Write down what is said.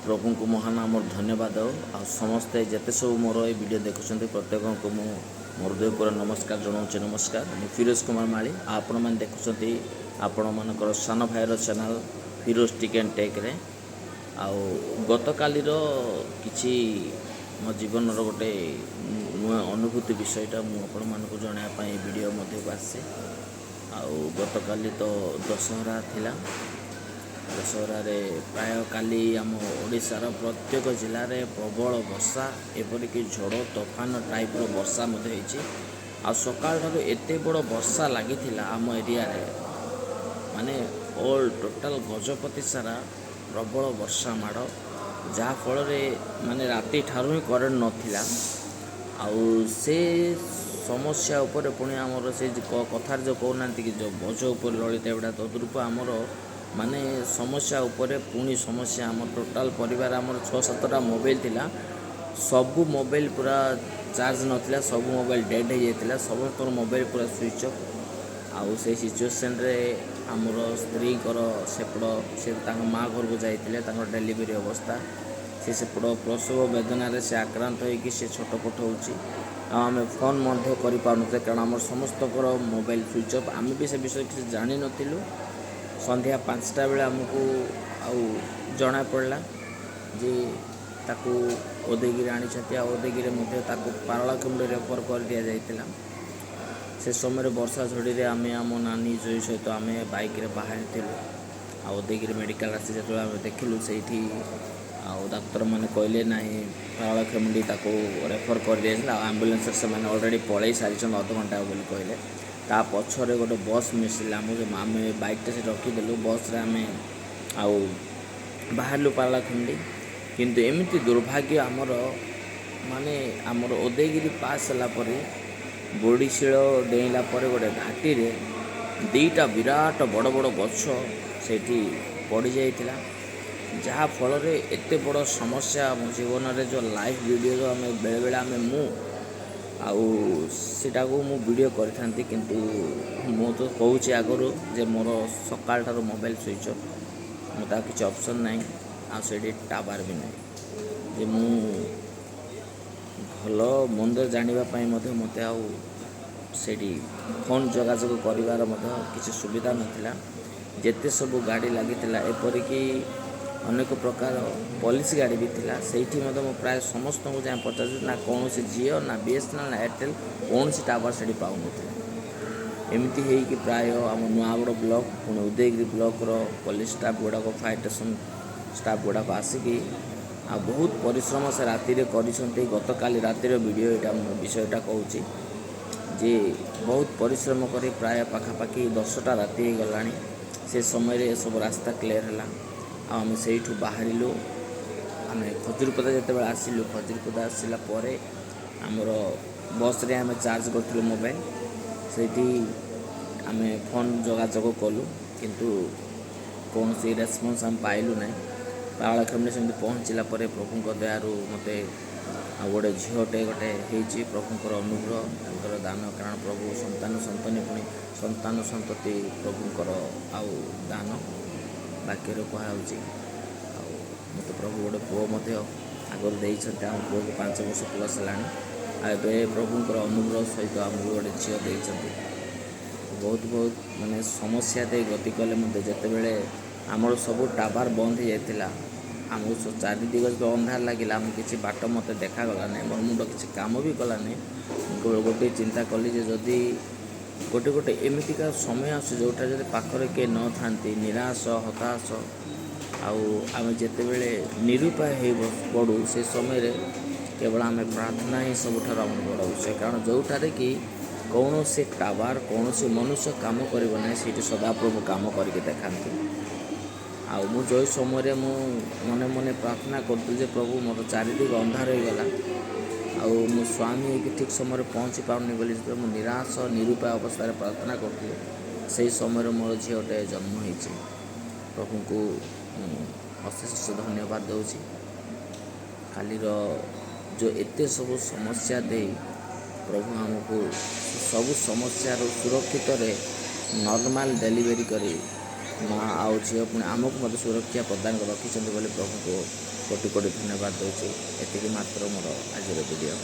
प्रभु को महान आम धन्यवाद आ समस्ते जिते सब मोर ये वीडियो देखुं प्रत्येक को मो हृदयपूर नमस्कार जनाऊँ नमस्कार मु फिरोज कुमार माली आपण मैंने देखुं आपण मानकर सान भाईर channel Firoz tick and tech रे आउ गत कालीर किछि मो जीवन गोटे नुआ अनुभूति विषयटा मुझे मानक जनवाई वीडियो मध्य आसे आउ गत काली तो दशहरा थिला दशहरा प्राय काली आम ओडिशार प्रत्येक जिले में प्रबल वर्षा एपरिक झड़ तोफान टाइप वर्षा आ सकाल ठार एते बड़ वर्षा लगी आम एरिया रे माने ऑल टोटाल गजपति सारा प्रबल वर्षा माड़ जहाँ फल माने राति ठारू ही करेन्ट नथिला आउ से समस्या उपर पुणी आमर से कथार जो कहना कि जो बोझ उपर ललित एवडा तद्रूप आमर माने समस्या उपरे पुणी समस्या आम टोटाल परिवार आमर 6-7टा मोबाइल थिला सबू मोबाइल पूरा चार्ज नथिला सबू मोबाइल डेड हो जाता समस्त मोबाइल पूरा स्विच ऑफ आउ से सिचुएसन रे आमर स्त्री सेपड़ से माँ घर को जाते डेलीवरी अवस्था से सेपड़ प्रसव वेदन से आक्रांत होगी से छटपट होची आम फोन कर पारे कारण आम समस्त मोबाइल स्विच ऑफ आम भी से विषय किसी जानी नथिलु संध्या 5टा बेले आमको आउ जना पड़ा जे ताकू उदयगिरी आनी उदयगिरी पारलाखेमुंडी रेफर कर दि जाता से समय वर्षा झड़ी आम आम नानी जोई सहित आम बाइक रे बाहर थिलु आ उदयगिरी मेडिकल आसी जो आम देखिलु से डाक्तर मैंने कहले ना पारलाखेमुंडी ताको रेफर कर दिया आम्बुलेंस से मैंने ऑलरेडी पलि सारी अध घंटा बोली कहले ता पछरे गोटे बस मिसला आम बाइकटा से रखीदेलु बस रे आम आउ बाहरलु पारलाखेमुंडी किंतु एमती दुर्भाग्य आमर माने आमर उदयगिरी पास होगापर बोड़ीशील डेला गोटे घाटी रे 2टा विराट बड़ बड़ गछ से पड़ जाइथिला जहाँ फल एते बड़ समस्या मो जीवन रे जो लाइव वीडियो जो आम बेले बेले आम सेटा को मु वीडियो करि किंतु मु तो कहूँ आगु जे मोर सकाल ठार मोबाइल स्विच ऑफ मोता किसी ऑप्शन ना आठी टावर भी ना जे मु भल मंद जानापी मत आठी फोन जोगाजोग कर किसी सुविधा नाला जिते सब गाड़ी लगी एपरिक अनेक प्रकार पुलिस गाड़ी भी थिला सेठी प्राय समस्त को जहाँ पचार ना कौन जियो ना बीएसएनएल ना एयरटेल कौन टावर से पाऊन एमती है प्राय आम नुआगड़ ब्लॉक पुणे उदयगिरी ब्लॉक पुलिस स्टाफ गुड़ाक फायर स्टेशन स्टाफ गुड़ाक आसिकी आ बहुत परिश्रम से राति कर गत काली रातिर वीडियो यहाँ विषयटा कहूँ जे बहुत परिश्रम कर प्राय पाखापाखि 10टा राति गलानी से समय सब रास्ता क्लीयर है आम से बाहरिलु आम खजुरपदा जिते आसिलु खजुरपदा आसला आमर बस रे आम चार्ज करूँ मोबाइल से आम फोन जोगाजोग कलु किंतु कौन सी रेस्पॉन्स आम पाइलु ना पारलाखेमुंडी से पहुँचला प्रभु दयारु मत गोटे झीटे गोटे हो प्रभुंर अनुग्रह दान कारण प्रभु संतान संतनी पुणी संतान संतति प्रभुंर आउ दान बाक्य कहुच्छी मत प्रभु गोटे पुओ आगर देते आम पुओ को 5 वर्ष प्लस है प्रभुंर अनुग्रह सहित आमको गोटे झील देते बहुत बहुत माने समस्या दे गति कले जिते बड़े आमर सब टावर बंद हो जाता आमको चारिदिग जो अंधार लगे आम किसी बाट मत देखागला ना मोर मुंड किसी काम भी कला नहीं गोटे चिंता कली जदि गोटे गोटे एमतीका समय जोटा जब पाखरे के न था निराश हताश आम जिते बड़े निरुपाय हो पड़ू से समय केवल आम प्रार्थना ही सबुठ आम बड़ विषय कारण जोटारे कि कौन से टावर कौन से मनुष्य काम कर सदाप्रभु काम करके देखाती आउ जो समय मु मने मने प्रार्थना करूँ प्रभु मोर चारिदिग अंधार हो गला आउ मो स्वामी ठीक समय पहुँची पारनी बोली मु निराश निरुपाय अवस्था प्रार्थना करूँ से समय मोर झीटे जन्म हो प्रभु को अशेष धन्यवाद दूसरी कालीर जो एते सब समस्या दे प्रभु आमको सब समस्या सुरक्षित नॉर्मल डेलीवरी करी ମାଆ ଆଉ ଝିଅ ପୁଣି ଆମକୁ ମଧ୍ୟ ସୁରକ୍ଷା ପ୍ରଦାନ ରଖିଛନ୍ତି ବୋଲି ପ୍ରଭୁଙ୍କୁ କୋଟି କୋଟି ଧନ୍ୟବାଦ ଦେଉଛି। ଏତିକି ମାତ୍ର ମୋର ଆଜିର ଭିଡ଼ିଓ।